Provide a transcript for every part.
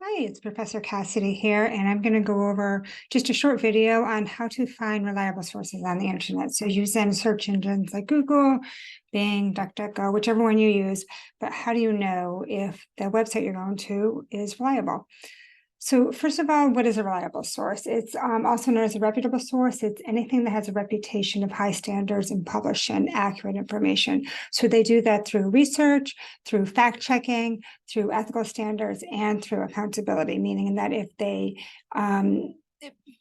Hi, it's Professor Cassidy here, and I'm going to go over just a short video on how to find reliable sources on the internet. So using search engines like Google, Bing, DuckDuckGo, whichever one you use, but how do you know if the website you're going to is reliable? So first of all, what is a reliable source? It's also known as a reputable source. It's anything that has a reputation of high standards in publishing accurate information. So they do that through research, through fact checking, through ethical standards, and through accountability, meaning that if they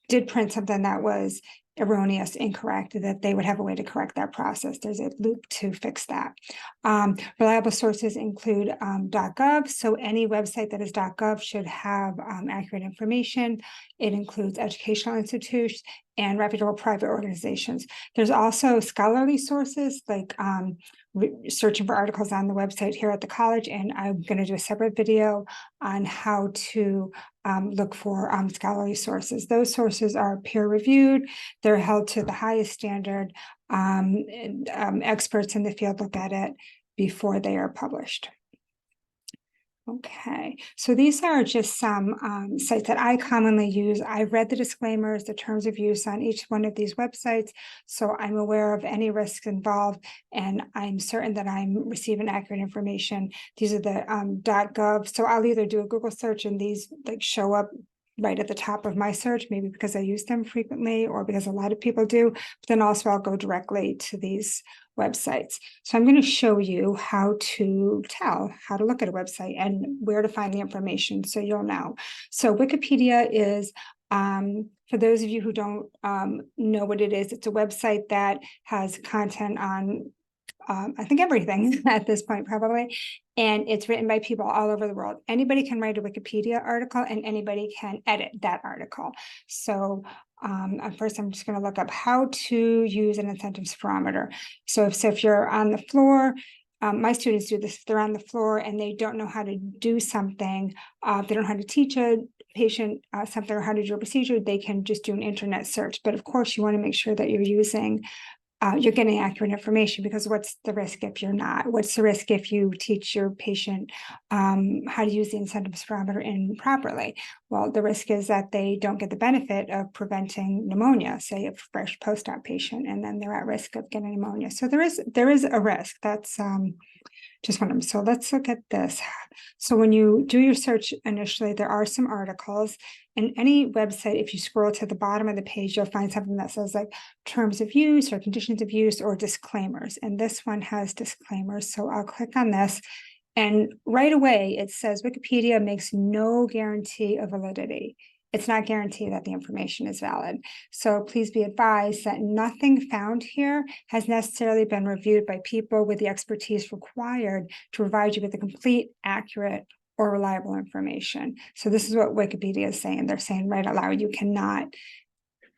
did print something that was erroneous, incorrect, that they would have a way to correct that process. There's a loop to fix that. Reliable sources include .gov. So any website that is .gov should have accurate information. It includes educational institutions and reputable private organizations. There's also scholarly sources like searching for articles on the website here at the college, and I'm going to do a separate video on how to look for scholarly sources. Those sources are peer-reviewed. They're held to the highest standard. Experts in the field look at it before they are published. Okay, so these are just some sites that I commonly use. I've read the disclaimers, the terms of use on each one of these websites, so I'm aware of any risks involved, and I'm certain that I'm receiving accurate information. These are the .gov, so I'll either do a Google search and these like show up right at the top of my search, maybe because I use them frequently or because a lot of people do, but then also I'll go directly to these websites. So I'm going to show you how to look at a website and where to find the information so you'll know. So Wikipedia is, for those of you who don't know what it is, it's a website that has content on I think everything at this point probably, and it's written by people all over the world. Anybody can write a Wikipedia article and anybody can edit that article. So first I'm just going to look up how to use an incentives barometer. So if you're on the floor, my students do this, if they're on the floor and they don't know how to do something, they don't know how to teach a patient something or how to do a procedure, they can just do an internet search. But of course you want to make sure that you're getting accurate information, because what's the risk if you're not? What's the risk if you teach your patient how to use the incentives barometer improperly? Well, the risk is that they don't get the benefit of preventing pneumonia, say a fresh post-op patient, and then they're at risk of getting pneumonia. So there is a risk. That's just one of them. So let's look at this. So when you do your search initially, there are some articles. And any website, if you scroll to the bottom of the page, you'll find something that says like terms of use or conditions of use or disclaimers. And this one has disclaimers. So I'll click on this. And right away, it says Wikipedia makes no guarantee of validity. It's not guaranteed that the information is valid. So please be advised that nothing found here has necessarily been reviewed by people with the expertise required to provide you with the complete, accurate, or reliable information. So this is what Wikipedia is saying. They're saying right out loud, you cannot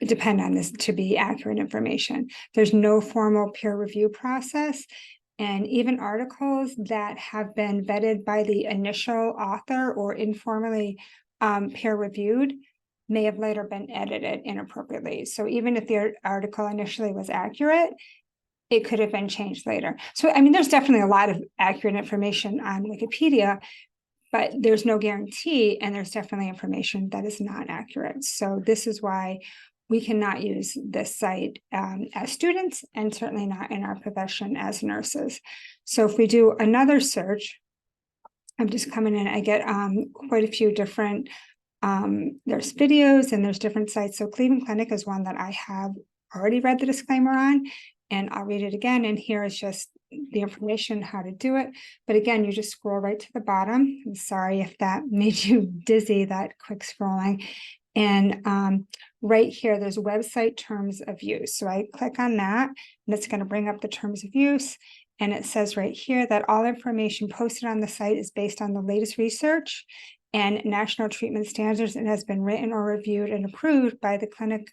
depend on this to be accurate information. There's no formal peer review process. And even articles that have been vetted by the initial author or informally peer reviewed may have later been edited inappropriately. So even if the article initially was accurate, it could have been changed later. So, I mean, there's definitely a lot of accurate information on Wikipedia, but there's no guarantee, and there's definitely information that is not accurate. So this is why we cannot use this site as students, and certainly not in our profession as nurses. So if we do another search, I'm just coming in, I get quite a few different, there's videos and there's different sites. So Cleveland Clinic is one that I have already read the disclaimer on, and I'll read it again. And here is just the information, how to do it. But again, you just scroll right to the bottom. I'm sorry if that made you dizzy, that quick scrolling. And right here, there's website terms of use. So I click on that, and it's going to bring up the terms of use. And it says right here that all information posted on the site is based on the latest research and national treatment standards, and has been written or reviewed and approved by the clinic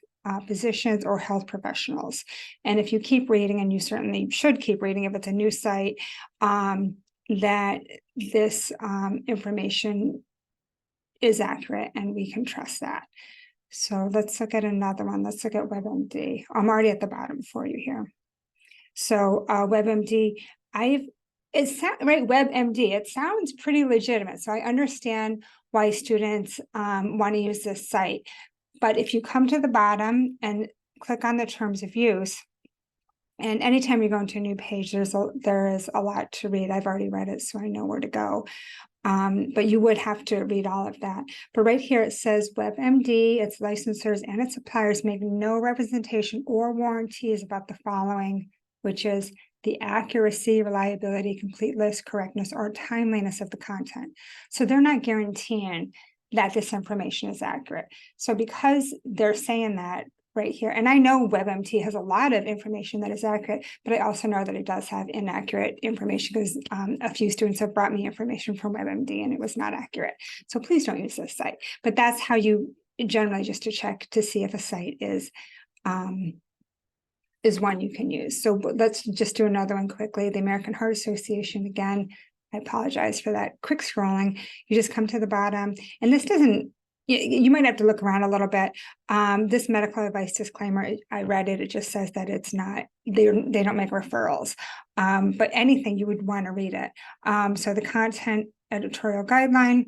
physicians or health professionals. And if you keep reading, and you certainly should keep reading if it's a new site, that this information is accurate and we can trust that. So let's look at another one. Let's look at WebMD. I'm already at the bottom for you here. So WebMD, right, WebMD, it sounds pretty legitimate. So I understand why students want to use this site. But if you come to the bottom and click on the terms of use, and anytime you go into a new page, there is a lot to read. I've already read it, so I know where to go. But you would have to read all of that. But right here, it says WebMD, its licensors and its suppliers make no representation or warranties about the following, which is the accuracy, reliability, completeness, correctness, or timeliness of the content. So they're not guaranteeing that this information is accurate. So because they're saying that right here, and I know WebMD has a lot of information that is accurate, but I also know that it does have inaccurate information because a few students have brought me information from WebMD and it was not accurate. So please don't use this site. But that's how you generally just to check to see if a site is one you can use. So let's just do another one quickly. The American Heart Association, again, I apologize for that quick scrolling. You just come to the bottom, and this doesn't, you might have to look around a little bit. This medical advice disclaimer, I read it, it just says that it's not, they don't make referrals, but anything you would want to read it. So the content editorial guideline,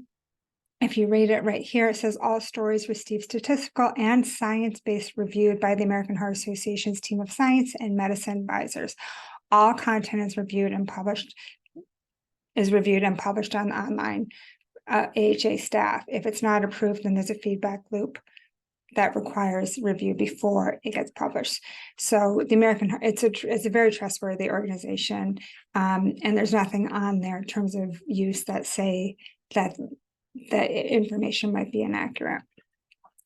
if you read it right here, it says all stories receive statistical and science-based reviewed by the American Heart Association's team of science and medicine advisors. All content is reviewed and published on online AHA staff. If it's not approved, then there's a feedback loop that requires review before it gets published. So the American, it's a very trustworthy organization, and there's nothing on there in terms of use that say that information might be inaccurate.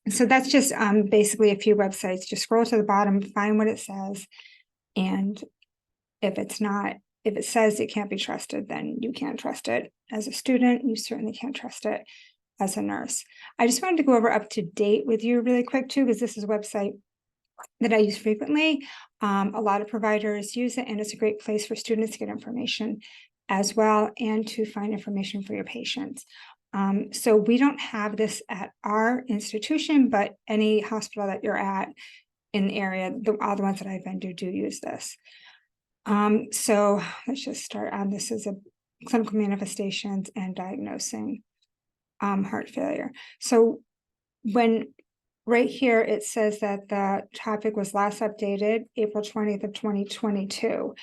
So that's just basically a few websites. Just scroll to the bottom, find what it says, and if it says it can't be trusted, then you can't trust it. As a student, you certainly can't trust it as a nurse. I just wanted to go over UpToDate with you really quick too, because this is a website that I use frequently. A lot of providers use it, and it's a great place for students to get information as well and to find information for your patients. So we don't have this at our institution, but any hospital that you're at in the area, all the ones that I've been to do use this. So let's just start on this as a clinical manifestations and diagnosing heart failure. So when right here, it says that the topic was last updated April 20th of 2022.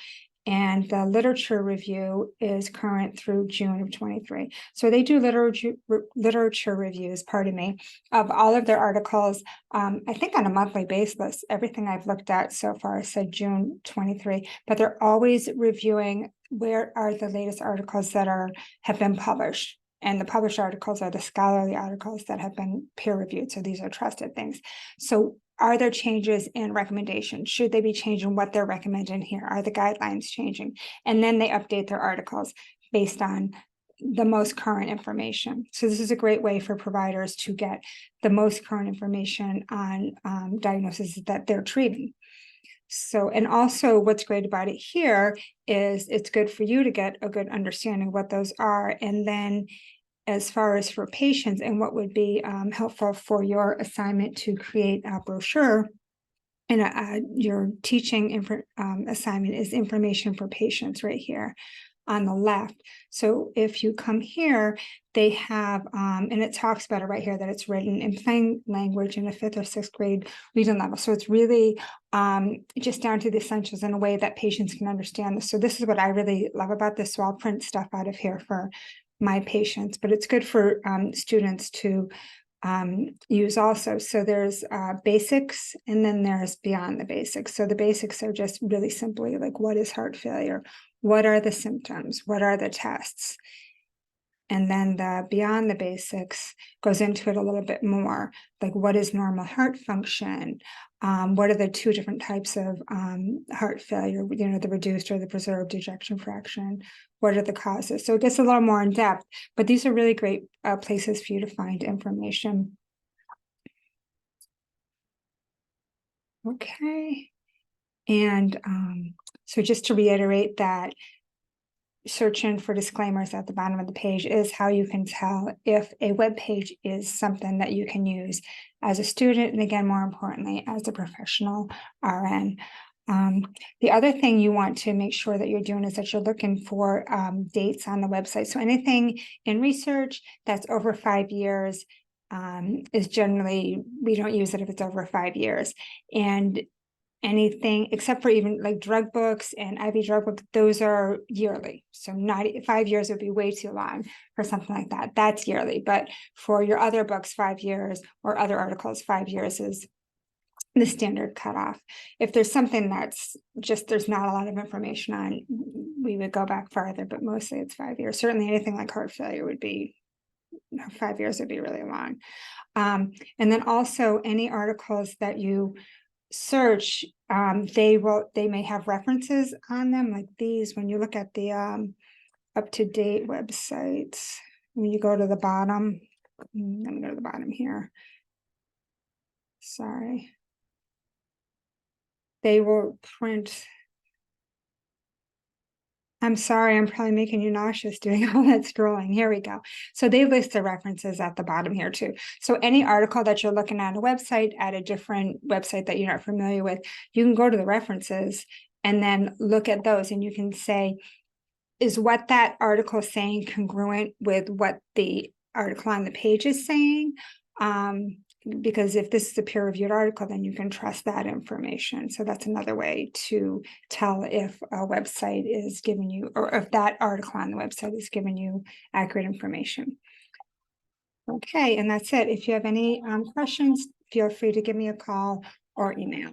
And the literature review is current through June of 23. So they do literature reviews, pardon me, of all of their articles, I think on a monthly basis. Everything I've looked at so far said June 23, but they're always reviewing where are the latest articles that have been published. And the published articles are the scholarly articles that have been peer reviewed. So these are trusted things. So are there changes in recommendations? Should they be changing what they're recommending here? Are the guidelines changing? And then they update their articles based on the most current information. So this is a great way for providers to get the most current information on diagnoses that they're treating. So, and also what's great about it here is it's good for you to get a good understanding of what those are. And then as far as for patients and what would be helpful for your assignment to create a brochure, and your teaching assignment is information for patients right here on the left. So if you come here, they have, and it talks about it right here, that it's written in plain language in a 5th or 6th grade reading level. So it's really just down to the essentials in a way that patients can understand this. So this is what I really love about this. So I'll print stuff out of here for my patients, but it's good for students to use also. So there's basics, and then there's beyond the basics. So the basics are just really simply like, what is heart failure? What are the symptoms? What are the tests? And then the beyond the basics goes into it a little bit more, like what is normal heart function? What are the 2 different types of heart failure, the reduced or the preserved ejection fraction? What are the causes? So it gets a little more in depth, but these are really great places for you to find information. Okay. And so just to reiterate that, searching for disclaimers at the bottom of the page is how you can tell if a web page is something that you can use as a student, and again, more importantly, as a professional RN. The other thing you want to make sure that you're doing is that you're looking for dates on the website. So anything in research that's over 5 years is generally, we don't use it if it's over 5 years. And anything except for even like drug books and IV drug books, those are yearly. So not 5 years would be way too long for something like that. That's yearly. But for your other books, 5 years, or other articles, 5 years is the standard cutoff. If there's something that's just, there's not a lot of information on, we would go back farther, but mostly it's 5 years. Certainly anything like heart failure would be, 5 years would be really long. And then also any articles that you search, they may have references on them like these. When you look at the up-to-date websites, when you go to the bottom, let me go to the bottom here. Sorry. They will print. I'm sorry, I'm probably making you nauseous doing all that scrolling. Here we go. So they list the references at the bottom here too. So any article that you're looking at a website, at a different website that you're not familiar with, you can go to the references and then look at those, and you can say, is what that article is saying congruent with what the article on the page is saying? Because if this is a peer-reviewed article, then you can trust that information. So that's another way to tell if a website is giving you, or if that article on the website is giving you accurate information. Okay, and that's it. If you have any questions, feel free to give me a call or email.